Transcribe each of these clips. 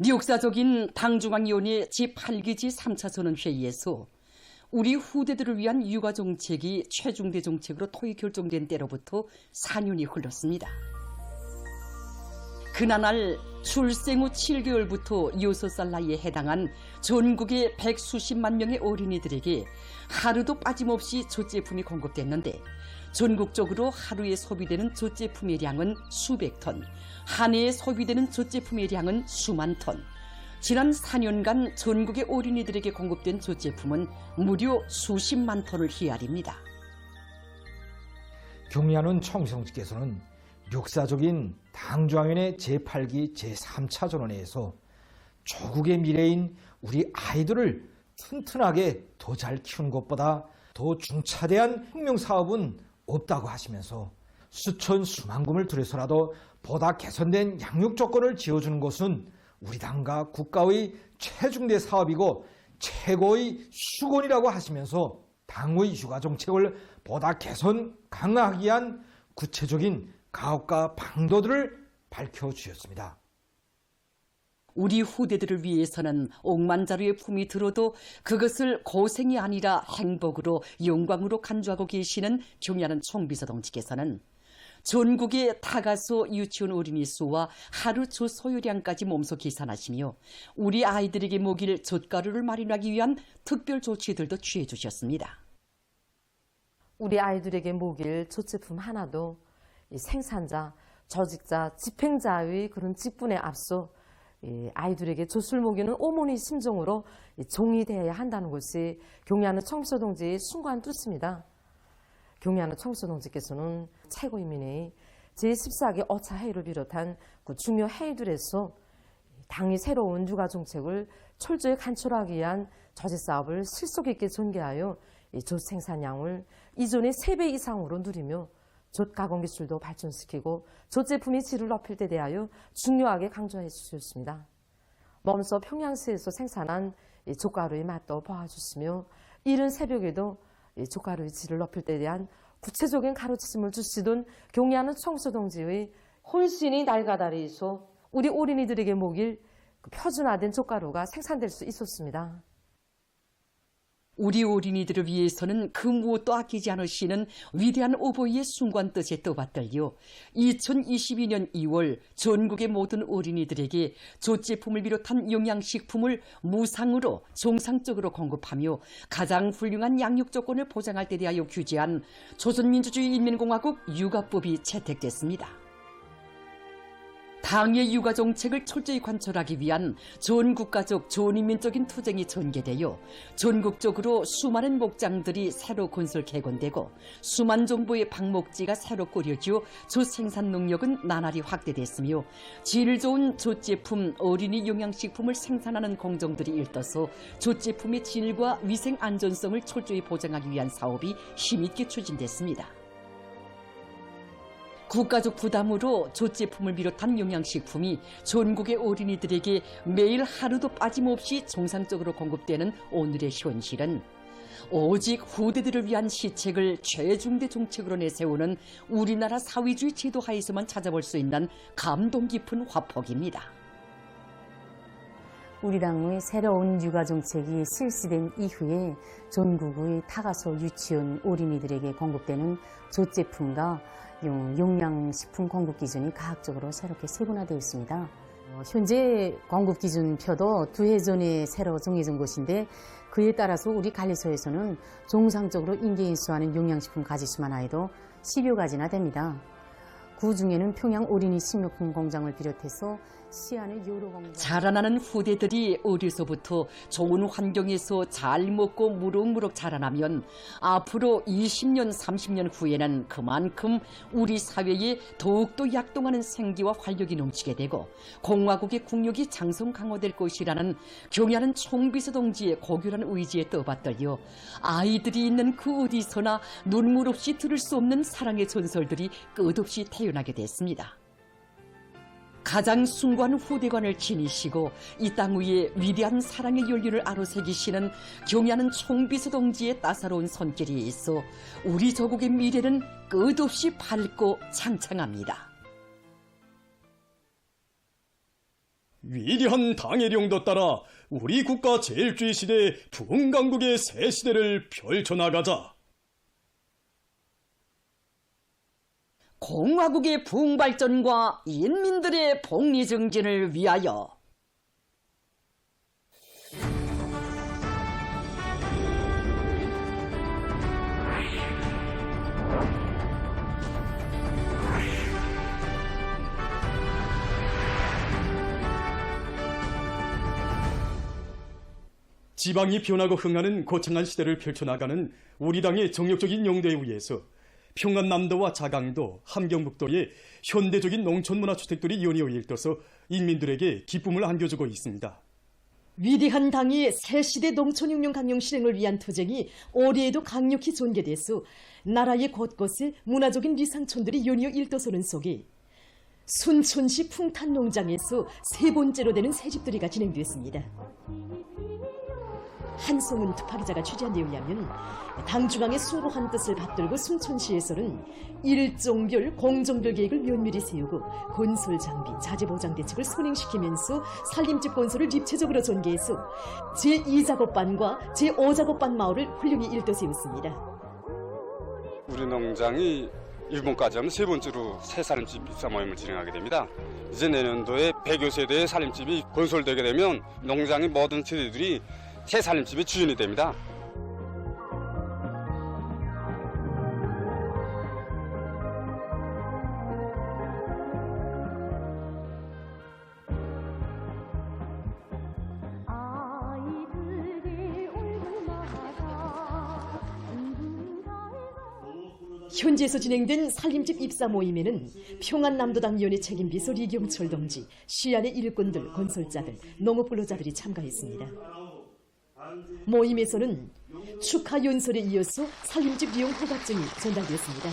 역사적인 당중앙위원회 제8기 제3차선언 회의에서 우리 후대들을 위한 육아정책이 최중대 정책으로 토의 결정된 때로부터 4년이 흘렀습니다. 그날 출생 후 7개월부터 6살 나이에 해당한 전국의 100수십만 명의 어린이들에게 하루도 빠짐없이 젖제품이 공급됐는데 전국적으로 하루에 소비되는 젖제품의 양은 수백 톤, 한 해에 소비되는 젖제품의 양은 수만 톤. 지난 4년간 전국의 어린이들에게 공급된 젖제품은 무려 수십만 톤을 헤아립니다. 경리하는 총성씨께서는 역사적인 당중앙위원회 제8기 제3차 전원회에서 조국의 미래인 우리 아이들을 튼튼하게 더 잘 키우는 것보다 더 중차대한 혁명사업은 없다고 하시면서 수천 수만 금을 들여서라도 보다 개선된 양육 조건을 지어주는 것은 우리 당과 국가의 최중대 사업이고 최고의 수건이라고 하시면서 당의 육아정책을 보다 개선 강화하기 위한 구체적인 가업과 방도들을 밝혀주셨습니다. 우리 후대들을 위해서는 억만자루의 품이 들어도 그것을 고생이 아니라 행복으로 영광으로 간주하고 계시는 경리하는 총비서동지께서는 전국의 다가소 유치원 어린이 수와 하루 젖 소요량까지 몸소 계산하시며 우리 아이들에게 먹일 젖가루를 마련하기 위한 특별 조치들도 취해 주셨습니다. 우리 아이들에게 먹일 젖제품 하나도 생산자, 조직자, 집행자의 그런 직분에 앞서 아이들에게 젖을 먹이는 어머니 심정으로 종이되어야 한다는 것이 경리하는 총비서동지의 숭고한 뜻입니다. 경리하는 총비서동지께서는 최고인민회의 제14기 5차 회의를 비롯한 그 중요 회의들에서 당의 새로운 육아정책을 철저히 간철하기 위한 조직사업을 실속 있게 전개하여 젖 생산량을 이전의 3배 이상으로 누리며 젖 가공 기술도 발전시키고 젖 제품의 질을 높일 데 대하여 중요하게 강조해 주셨습니다. 먼저 평양시에서 생산한 젖가루의 맛도 보아주시며 이른 새벽에도 젖가루의 질을 높일 데 대한 구체적인 가르침을 주시던 경리하는 총비서동지의 혼신이 날가다리에서 우리 어린이들에게 먹일 표준화된 젖가루가 생산될 수 있었습니다. 우리 어린이들을 위해서는 그 무엇도 아끼지 않으시는 위대한 어버이의 숭고한 뜻에 떠받들려 2022년 2월 전국의 모든 어린이들에게 젖제품을 비롯한 영양식품을 무상으로 정상적으로 공급하며 가장 훌륭한 양육 조건을 보장할 데 대하여 규제한 조선민주주의인민공화국 육아법이 채택됐습니다. 당의 육아정책을 철저히 관철하기 위한 전국가적 전인민적인 투쟁이 전개되어 전국적으로 수많은 목장들이 새로 건설 개건되고 수만 정도의 방목지가 새로 꾸려지어 젖 생산 능력은 나날이 확대됐으며 질 좋은 젖제품, 어린이 영양식품을 생산하는 공정들이 일떠서 젖제품의 질과 위생 안전성을 철저히 보장하기 위한 사업이 힘있게 추진됐습니다. 국가적 부담으로 젖제품을 비롯한 영양식품이 전국의 어린이들에게 매일 하루도 빠짐없이 정상적으로 공급되는 오늘의 현실은 오직 후대들을 위한 시책을 최중대 정책으로 내세우는 우리나라 사회주의 제도 하에서만 찾아볼 수 있는 감동 깊은 화폭입니다. 우리 당의 새로운 육아정책이 실시된 이후에 전국의 다가소 유치원 어린이들에게 공급되는 젖제품과 영양식품 공급 기준이 가학적으로 새롭게 세분화되어 있습니다. 현재 공급 기준표도 2해 전에 새로 정해진 것인데 그에 따라서 우리 관리소에서는 정상적으로 인계 인수하는 영양식품 가지수만 하여도 10여 가지나 됩니다. 그 중에는 평양 어린이 식료품 공장을 비롯해서 시안의 여러 공장. 자라나는 후대들이 어려서부터 좋은 환경에서 잘 먹고 무럭무럭 자라나면 앞으로 20년, 30년 후에는 그만큼 우리 사회에 더욱더 약동하는 생기와 활력이 넘치게 되고 공화국의 국력이 장성 강화될 것이라는 경의하는 총비서동지의 고결한 의지에 떠받들여 아이들이 있는 그 어디서나 눈물 없이 들을 수 없는 사랑의 전설들이 끝없이 태어나게 됐습니다. 가장 숭고한 후대관을 지니시고 이 땅 위에 위대한 사랑의 연륜을 아로새기시는 경의하는 총비서동지의 따사로운 손길이 있어 우리 조국의 미래는 끝없이 밝고 창창합니다. 위대한 당의 령도 따라 우리 국가 제일주의 시대 부흥강국의 새 시대를 펼쳐나가자. 공화국의 부흥발전과 인민들의 복리증진을 위하여 지방이 변하고 흥하는 거창한 시대를 펼쳐나가는 우리 당의 정력적인 용도에 의해서 평안남도와 자강도, 함경북도의 현대적인 농촌문화주택들이 연이어 일떠서 인민들에게 기쁨을 안겨주고 있습니다. 위대한 당의 새시대 농촌혁명 강령 실행을 위한 투쟁이 올해에도 강력히 전개돼서 나라의 곳곳에 문화적인 리상촌들이 연이어 일떠서는 속에 순천시 풍탄농장에서 세 번째로 되는 새집들이가 진행됐습니다. 한송은 투파기자가 취재한 데 의하면 당중앙의 숭고한 뜻을 받들고 순천시에서는 일종별 공정별 계획을 면밀히 세우고 건설 장비, 자재 보장 대책을 선행시키면서 살림집 건설을 입체적으로 전개해서 제2작업반과 제5작업반 마을을 훌륭히 일떠 세웠습니다. 우리 농장이 일본까지 하면 세 번째로 새 살림집 입사 모임을 진행하게 됩니다. 이제 내년도에 100여 세대의 살림집이 건설되게 되면 농장의 모든 세대들이 새 살림집의 주인이 됩니다. 현지에서 진행된 살림집 입사 모임에는 평안남도당위원회 책임비서 리경철 동지, 시안의 일꾼들, 건설자들, 농업근로자들이 참가했습니다. 모임에서는 축하 연설에 이어서 살림집 이용 허가증이 전달됐습니다.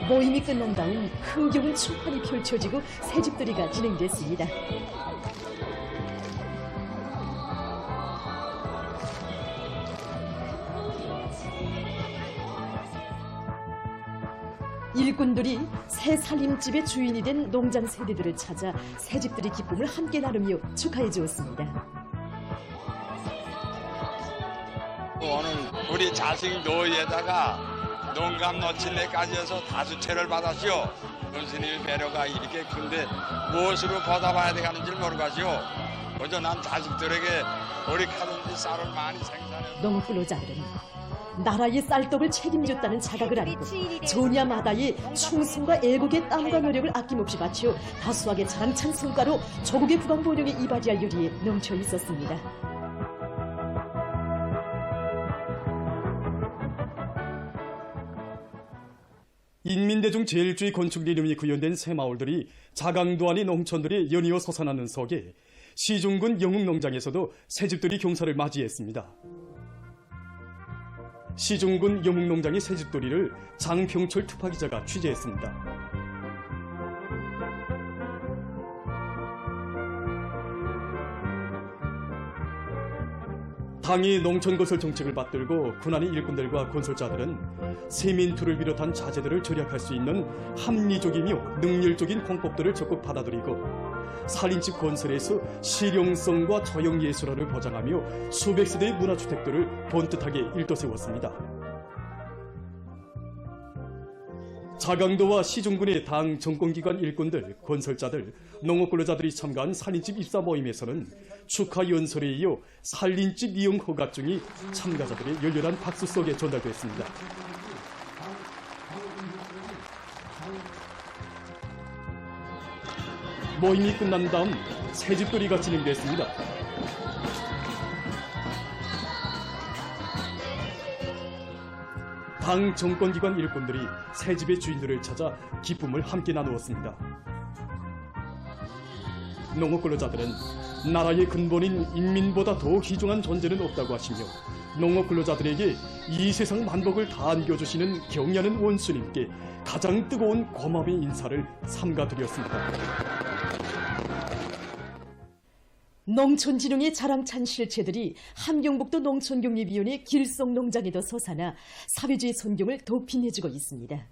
모임이 끝난 다음 흥겨운 축판이 펼쳐지고 새집들이가 진행됐습니다. 일꾼들이 새 살림집의 주인이 된 농장 세대들을 찾아 새집들의 기쁨을 함께 나누며 축하해 주었습니다. 오늘 우리 자식 노예에다가 농감 노친네까지 해서 다수채를 받았시오. 은스님의 배려가 이렇게 큰데 무엇으로 보답해야 되는지 모르겠시오. 먼저 난 자식들에게 우리 가든지 쌀을 많이 생산해. 농업근로자들은 나라의 쌀떡을 책임졌다는 자각을 안고 전야마다의 충성과 애국의 땀과 노력을 아낌없이 바쳐 다수하게 자랑찬 성과로 조국의 국왕 번영에 이바지할 요리에 넘쳐 있었습니다. 인민대중 제일주의 건축 이름이 구현된 새 마을들이 자강도 아닌 농촌들이 연이어 솟아나는 속에 시중군 영흥농장에서도 새집들이 경사를 맞이했습니다. 시중군 영흥농장의 새집돌이를 장평철 투파기자가 취재했습니다. 당이 농촌건설 정책을 받들고 군안의 일꾼들과 건설자들은 세민투를 비롯한 자재들을 절약할 수 있는 합리적이며 능률적인 공법들을 적극 받아들이고 살림집 건설에서 실용성과 저형예술화를 보장하며 수백 세대의 문화주택들을 번듯하게 일떠세웠습니다. 자강도와 시중군의 당 정권기관 일꾼들, 건설자들, 농업근로자들이 참가한 살림집 입사 모임에서는 축하 연설에 이어 살림집 이용 허가증이 참가자들의 열렬한 박수 속에 전달됐습니다. 모임이 끝난 다음 새집돌이가 진행됐습니다. 당 정권기관 일꾼들이 새집의 주인들을 찾아 기쁨을 함께 나누었습니다. 농업근로자들은 나라의 근본인 인민보다 더 귀중한 존재는 없다고 하시며 농업근로자들에게 이 세상 만복을 다 안겨주시는 경애하는 원수님께 가장 뜨거운 고마움의 인사를 삼가드렸습니다. 농촌진흥의 자랑찬 실체들이 함경북도 농촌경립위원회 길송농장에도 솟아나 사회주의 선경을 도핀해주고 있습니다.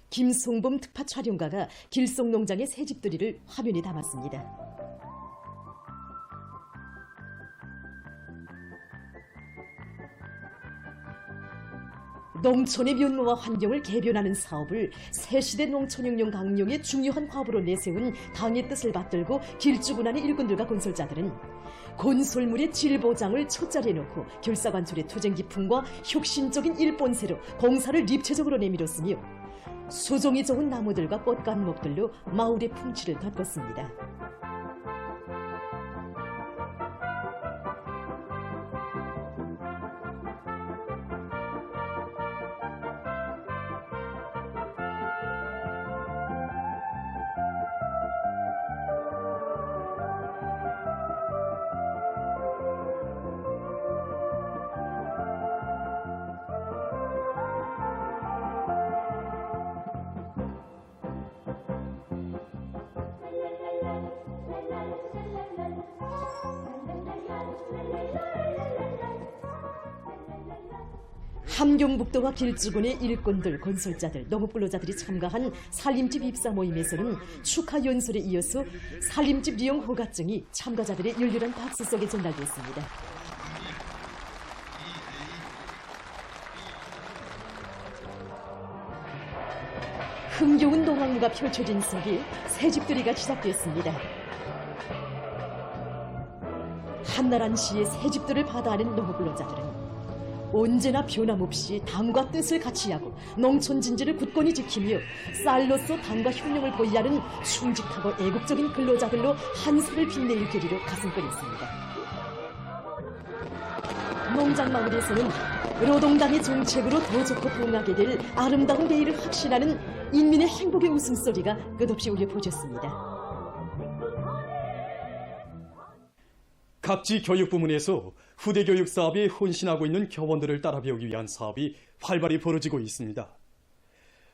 김송범 특파 촬영가가 길송농장의 새집들이를 화면에 담았습니다. 농촌의 면모와 환경을 개변하는 사업을 새시대 농촌혁명 강령의 중요한 과업으로 내세운 당의 뜻을 받들고 길주군안의 일꾼들과 건설자들은 건설물의 질 보장을 첫자리에 놓고 결사관철의 투쟁 기풍과 혁신적인 일본세로 공사를 입체적으로 내밀었으며 수종이 좋은 나무들과 꽃감목들로 마을의 풍치를 덮었습니다. 함경북도와 길주군의 일꾼들, 건설자들, 농업근로자들이 참가한 살림집 입사 모임에서는 축하 연설에 이어서 살림집 리용 허가증이 참가자들의 열렬한 박수 속에 전달됐습니다. 흥겨운 농악무가 펼쳐진 속에 새집들이가 시작됐습니다. 한나란 시의 새집들을 받아하는 농업근로자들은 언제나 변함없이 당과 뜻을 같이 하고 농촌 진지를 굳건히 지키며 쌀로서 당과 혁명을 보이하는 충직하고 애국적인 근로자들로 한살을 빛낼 결의로 가슴끓였습니다. 농장마을에서는 노동당의 정책으로 더 좋고 부흥하게 될 아름다운 내일을 확신하는 인민의 행복의 웃음소리가 끝없이 울려 퍼졌습니다. 각지 교육 부문에서 후대 교육 사업에 헌신하고 있는 교원들을 따라 배우기 위한 사업이 활발히 벌어지고 있습니다.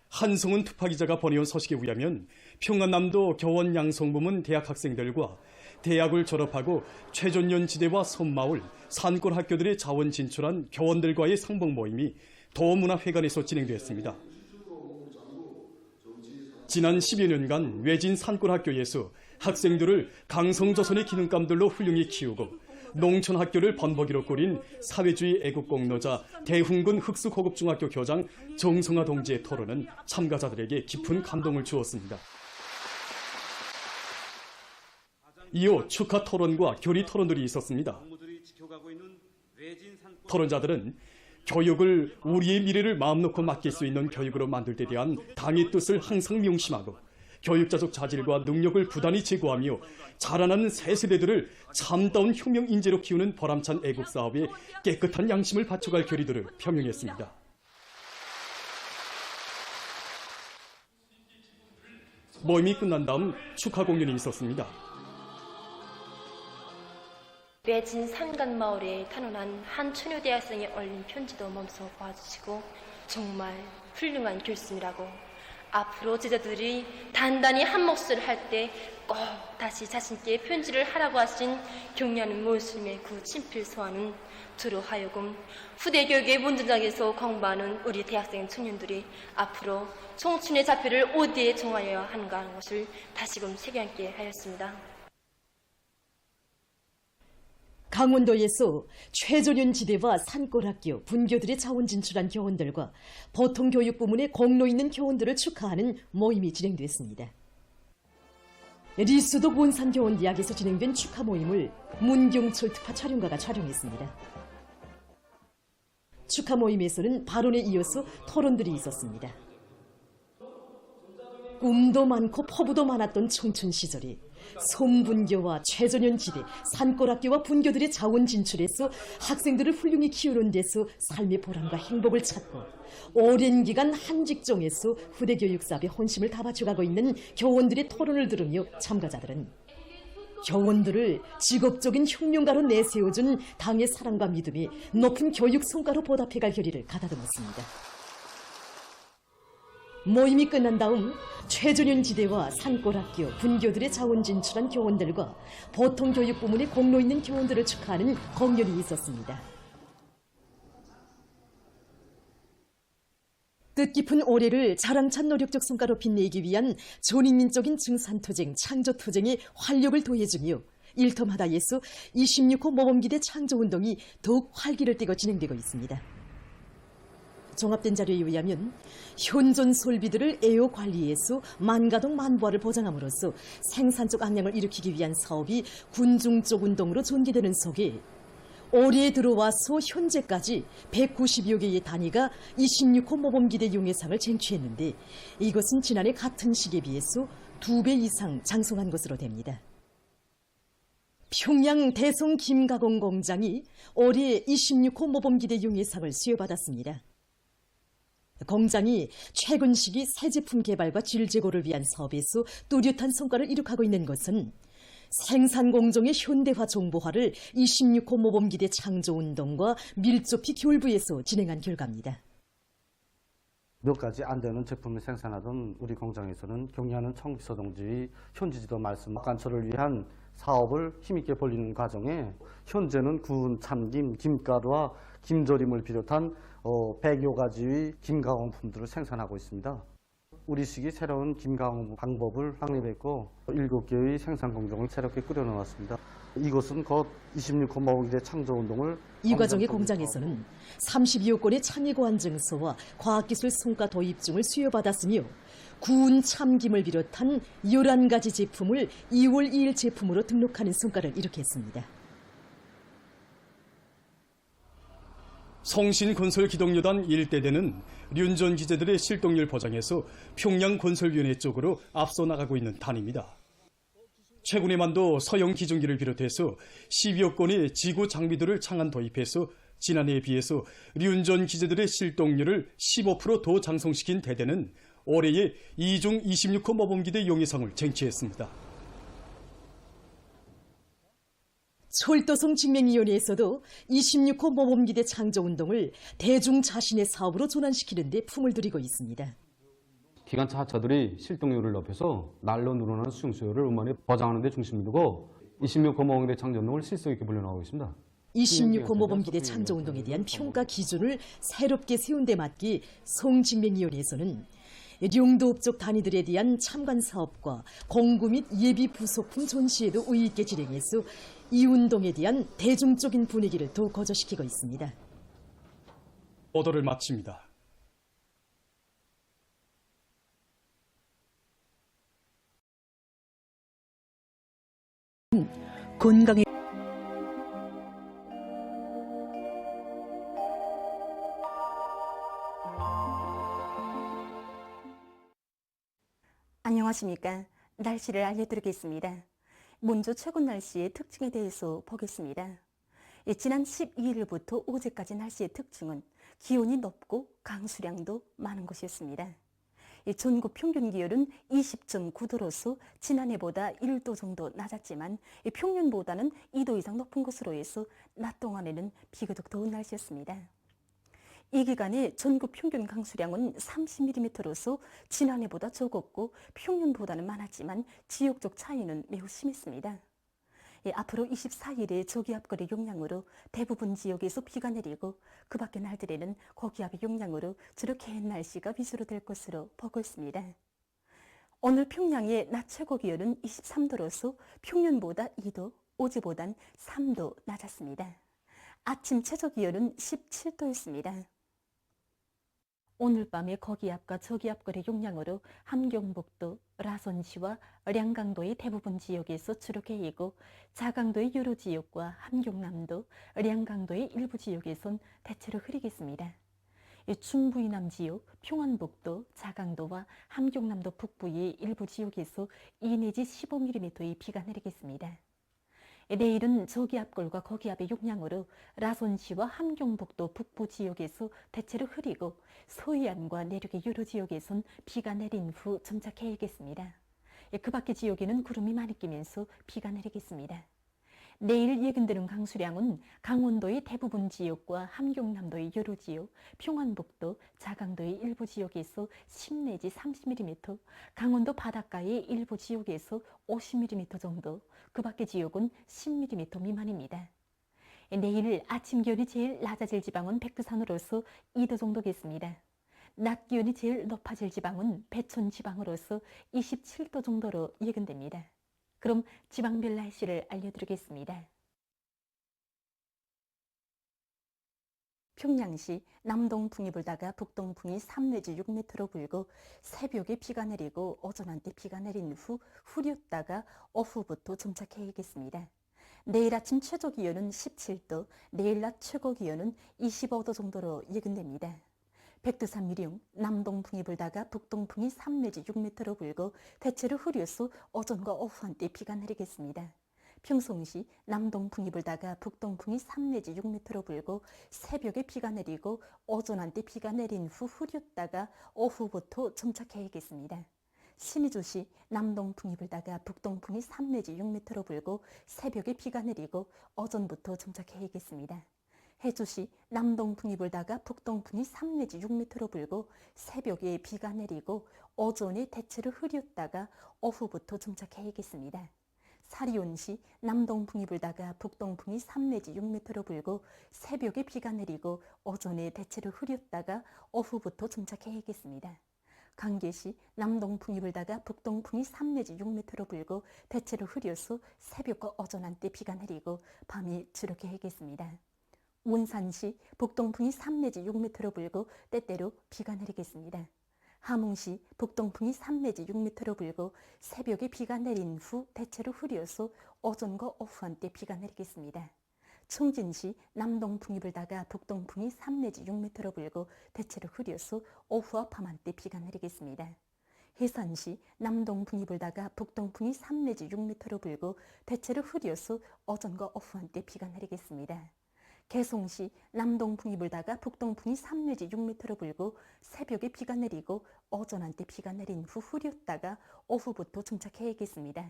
한성훈 특파기자가 보내온 소식에 의하면 평안남도 교원 양성부문 대학 학생들과 대학을 졸업하고 최전년 지대와 섬마을, 산골 학교들의 자원 진출한 교원들과의 상봉 모임이 도문화회관에서 진행됐습니다. 지난 10여 년간 외진 산골 학교에서 학생들을 강성조선의 기능감들로 훌륭히 키우고 농촌 학교를 번복이로 꾸린 사회주의 애국공로자 대훈군 흑수고급중학교 교장 정성화 동지의 토론은 참가자들에게 깊은 감동을 주었습니다. 이어 축하 토론과 교리 토론들이 있었습니다. 토론자들은 교육을 우리의 미래를 마음 놓고 맡길 수 있는 교육으로 만들 데 대한 당의 뜻을 항상 명심하고 교육자적 자질과 능력을 부단히 제고하며 자라나는 새 세대들을 참다운 혁명 인재로 키우는 보람찬 애국 사업에 깨끗한 양심을 바쳐갈 결의들을 표명했습니다. 모임이 끝난 다음 축하 공연이 있었습니다. 외진 산간마을에 탄원한 한 처녀 대학생이 올린 편지도 멈춰 봐주시고 정말 훌륭한 교수님이라고 앞으로 제자들이 단단히 한 몫을 할 때 꼭 다시 자신께 편지를 하라고 하신 경려하는 모스님의 그 친필 소환은 두루 하여금 후대 교육의 문전장에서 공부하는 우리 대학생 청년들이 앞으로 청춘의 자표를 어디에 정하여야 하는가 하는 것을 다시금 새겨안게 하였습니다. 강원도에서 최전년 지대와 산골학교, 분교들의 자원 진출한 교원들과 보통교육 부문에 공로 있는 교원들을 축하하는 모임이 진행됐습니다. 리수도 원산교원대학에서 진행된 축하 모임을 문경철 특파 촬영가가 촬영했습니다. 축하 모임에서는 발언에 이어서 토론들이 있었습니다. 꿈도 많고 포부도 많았던 청춘 시절이 솜분교와 최전년지대, 산골학교와 분교들의 자원 진출해서 학생들을 훌륭히 키우는 데서 삶의 보람과 행복을 찾고 오랜 기간 한 직종에서 후대 교육 사업에 혼심을 다 바쳐가고 있는 교원들의 토론을 들으며 참가자들은 교원들을 직업적인 혁명가로 내세워준 당의 사랑과 믿음이 높은 교육 성과로 보답해갈 결의를 가다듬었습니다. 모임이 끝난 다음 최전현 지대와 산골학교, 분교들의 자원 진출한 교원들과 보통교육 부문에 공로 있는 교원들을 축하하는 공연이 있었습니다. 뜻깊은 올해를 자랑찬 노력적 성과로 빛내기 위한 전인민적인 증산투쟁, 창조투쟁에 활력을 도해주며 일터마다 예수 26호 모범기대 창조운동이 더욱 활기를 띠고 진행되고 있습니다. 종합된 자료에 의하면 현존 설비들을 애호 관리해서 만가동 만부화를 보장함으로써 생산적 악량을 일으키기 위한 사업이 군중적 운동으로 전개되는 속에 올해 들어와서 현재까지 190여 개의 단위가 26호 모범기대 용해상을 쟁취했는데 이것은 지난해 같은 시기에 비해서 2배 이상 장성한 것으로 됩니다. 평양 대성 김가공 공장이 올해 26호 모범기대 용해상을 수여받았습니다. 공장이 최근 시기 새 제품 개발과 질 제고를 위한 사업에서 뚜렷한 성과를 이룩하고 있는 것은 생산 공정의 현대화 정보화를 26호 모범기대 창조운동과 밀접히 결부해서 진행한 결과입니다. 몇 가지 안 되는 제품을 생산하던 우리 공장에서는 경리하는 청기서 동지의 현지지도 말씀 관철을 위한 사업을 힘있게 벌리는 과정에 현재는 구운 참김, 김가루와 김조림을 비롯한 100여 가지의 김가공품들을 생산하고 있습니다. 우리 시기 새로운 김가공 방법을 확립했고 7개의 생산 공정을 새롭게 꾸려놓았습니다. 이것은 곧 26호 모범기대 창조운동을 이 과정의 공장에서는 32여 건의 창의고안 증서와 과학기술 성과 도입증을 수여받았으며 구운 참김을 비롯한 11가지 제품을 2월 2일 제품으로 등록하는 성과를 이룩했습니다. 성신건설기동여단 1대대는 륜전 기재들의 실동률 보장에서 평양건설위원회 쪽으로 앞서 나가고 있는 단입니다. 최근에만도 서형 기종기를 비롯해서 10여 건의 지구 장비들을 창안 도입해서 지난해에 비해서 륜전 기재들의 실동률을 15% 더 장성시킨 대대는 올해에 2중 26호 모범기대 용해상을 쟁취했습니다. 철도성 직맹위원회에서도 26호 모범기대 창조운동을 대중 자신의 사업으로 전환시키는 데 품을 들이고 있습니다. 기관차 하차들이 실동률을 높여서 날로 늘어나는 수용 수요를 원만히 보장하는 데 중심을 두고 26호 모범기대 창조운동을 실속 있게 벌려나가고 있습니다. 26호 모범기대 창조운동에 대한 평가 기준을 새롭게 세운 데 맞게 성직맹위원회에서는 룡도업적 단위들에 대한 참관 사업과 공구 및 예비 부속품 전시에도 의의 있게 진행해서 이 운동에 대한 대중적인 분위기를 더 고조시키고 있습니다. 보도를 마칩니다. 건강에 안녕하십니까. 날씨를 알려드리겠습니다. 먼저 최근 날씨의 특징에 대해서 보겠습니다. 지난 12일부터 어제까지 날씨의 특징은 기온이 높고 강수량도 많은 것이었습니다. 전국 평균 기온은 20.9도로서 지난해보다 1도 정도 낮았지만 평년보다는 2도 이상 높은 것으로 해서 낮 동안에는 비교적 더운 날씨였습니다. 이 기간에 전국 평균 강수량은 30mm로서 지난해보다 적었고 평년보다는 많았지만 지역적 차이는 매우 심했습니다. 앞으로 24일에 저기압골의 영향으로 대부분 지역에서 비가 내리고 그 밖의 날들에는 고기압의 영향으로 주로 개인 날씨가 위주로 될 것으로 보고 있습니다. 오늘 평양의 낮 최고 기온은 23도로서 평년보다 2도, 어제보단 3도 낮았습니다. 아침 최저 기온은 17도였습니다. 오늘 밤에 고기압과 저기압골의 영향으로 함경북도, 라선시와 량강도의 대부분 지역에서 주로 개이고 자강도의 여러 지역과 함경남도, 량강도의 일부 지역에선 대체로 흐리겠습니다. 중부이남 지역, 평안북도, 자강도와 함경남도 북부의 일부 지역에서 2 내지 15mm의 비가 내리겠습니다. 내일은 저기압골과 고기압의 영향으로 라선시와 함경북도 북부 지역에서 대체로 흐리고 서해안과 내륙의 여러 지역에선 비가 내린 후 점차 개이겠습니다. 그 밖의 지역에는 구름이 많이 끼면서 비가 내리겠습니다. 내일 예견되는 강수량은 강원도의 대부분 지역과 함경남도의 여러 지역, 평안북도, 자강도의 일부 지역에서 10 내지 30mm, 강원도 바닷가의 일부 지역에서 50mm 정도, 그 밖의 지역은 10mm 미만입니다. 내일 아침 기온이 제일 낮아질 지방은 백두산으로서 2도 정도겠습니다. 낮 기온이 제일 높아질 지방은 배촌 지방으로서 27도 정도로 예견됩니다. 그럼 지방별 날씨를 알려드리겠습니다. 평양시 남동풍이 불다가 북동풍이 3 내지 6m로 불고 새벽에 비가 내리고 오전 한때 비가 내린 후 흐렸다가 오후부터 점차해야겠습니다. 내일 아침 최저 기온은 17도, 내일 낮 최고 기온은 25도 정도로 예견됩니다. 백두산 미령 남동풍이 불다가 북동풍이 3 내지 6m로 불고 대체로 흐려서 오전과 오후 한때 비가 내리겠습니다. 평송시 남동풍이 불다가 북동풍이 3 내지 6m로 불고 새벽에 비가 내리고 오전 한때 비가 내린 후 흐렸다가 오후부터 점차해야겠습니다. 신의주시 남동풍이 불다가 북동풍이 3 내지 6m로 불고 새벽에 비가 내리고 오전부터 점차해야겠습니다. 해주시 남동풍이 불다가 북동풍이 3 내지 6m로 불고 새벽에 비가 내리고 오전에 대체로 흐렸다가 오후부터 점차해야겠습니다. 사리온시 남동풍이 불다가 북동풍이 3 내지 6m로 불고 새벽에 비가 내리고 오전에 대체로 흐렸다가 오후부터 점차해야겠습니다. 강계시 남동풍이 불다가 북동풍이 3 내지 6m로 불고 대체로 흐려서 새벽과 오전 한때 비가 내리고 밤이 주룩해야겠습니다. 운산시 북동풍이 3 내지 6m로 불고 때때로 비가 내리겠습니다. 함흥시 북동풍이 3 내지 6m로 불고 새벽에 비가 내린 후 대체로 흐려서 오전과 오후 한때 비가 내리겠습니다. 청진시 남동풍이 불다가 북동풍이 3 내지 6m로 불고 대체로 흐려서 오후와 밤 한때 비가 내리겠습니다. 해산시 남동풍이 불다가 북동풍이 3 내지 6m로 불고 대체로 흐려서 오전과 오후 한때 비가 내리겠습니다. 개송시 남동풍이 불다가 북동풍이 3 내지 6m로 불고 새벽에 비가 내리고 오전 한때 비가 내린 후 흐렸다가 오후부터 점차해야겠습니다.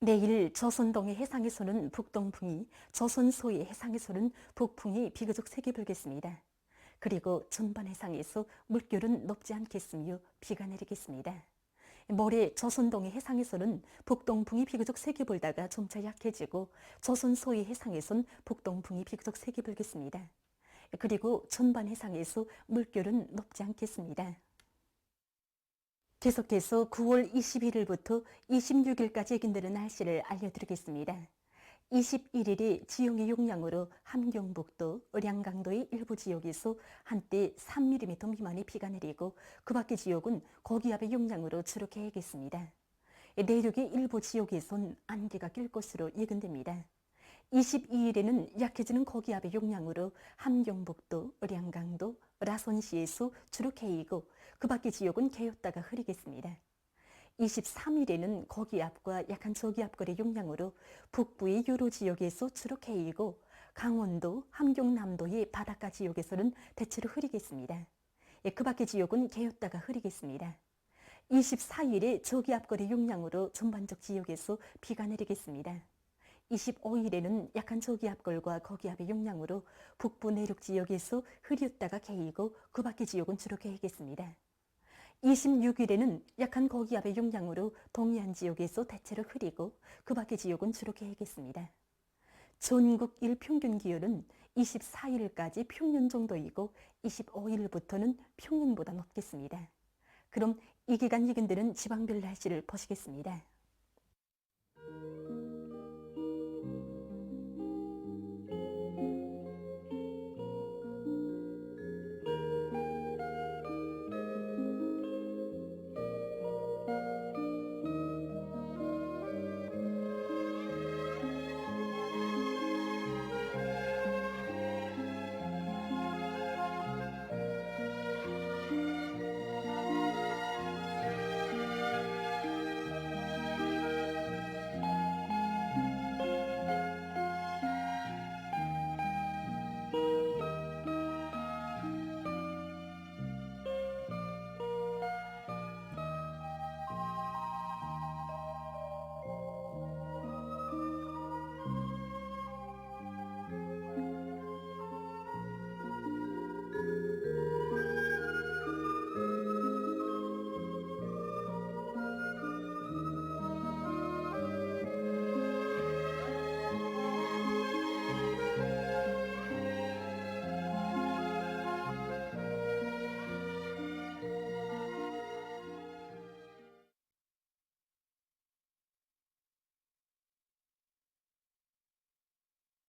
내일 조선동해 해상에서는 북동풍이, 조선소의 해상에서는 북풍이 비교적 세게 불겠습니다. 그리고 전반 해상에서 물결은 높지 않겠으며 비가 내리겠습니다. 모레 조선동해 해상에서는 북동풍이 비교적 세게 불다가 점차 약해지고 조선 소의 해상에선 북동풍이 비교적 세게 불겠습니다. 그리고 전반 해상에서 물결은 높지 않겠습니다. 계속해서 9월 21일부터 26일까지 예견되는 날씨를 알려드리겠습니다. 21일이 지형의 용량으로 함경북도, 의량강도의 일부 지역에서 한때 3mm 미만의 비가 내리고 그 밖의 지역은 고기압의 용량으로 주룩해야겠습니다. 내륙의 일부 지역에선 안개가 낄 것으로 예견됩니다. 22일에는 약해지는 고기압의 용량으로 함경북도, 의량강도, 라선시에서 주룩해이고 그 밖의 지역은 개었다가 흐리겠습니다. 23일에는 고기압과 약한 저기압거리 용량으로 북부의 여러 지역에서 주룩해이고 강원도, 함경남도의 바닷가 지역에서는 대체로 흐리겠습니다. 그 밖의 지역은 개었다가 흐리겠습니다. 24일에 저기압거리 용량으로 전반적 지역에서 비가 내리겠습니다. 25일에는 약한 저기압골과 고기압의 용량으로 북부 내륙 지역에서 흐렸다가 개이고 그 밖의 지역은 주룩해야겠습니다. 26일에는 약한 고기압의 용량으로 동해안 지역에서 대체로 흐리고 그 밖의 지역은 주룩해야겠습니다. 전국 일평균 기온은 24일까지 평년 정도이고 25일부터는 평년보다 높겠습니다. 그럼 이 기간 예견되는 지방별 날씨를 보시겠습니다.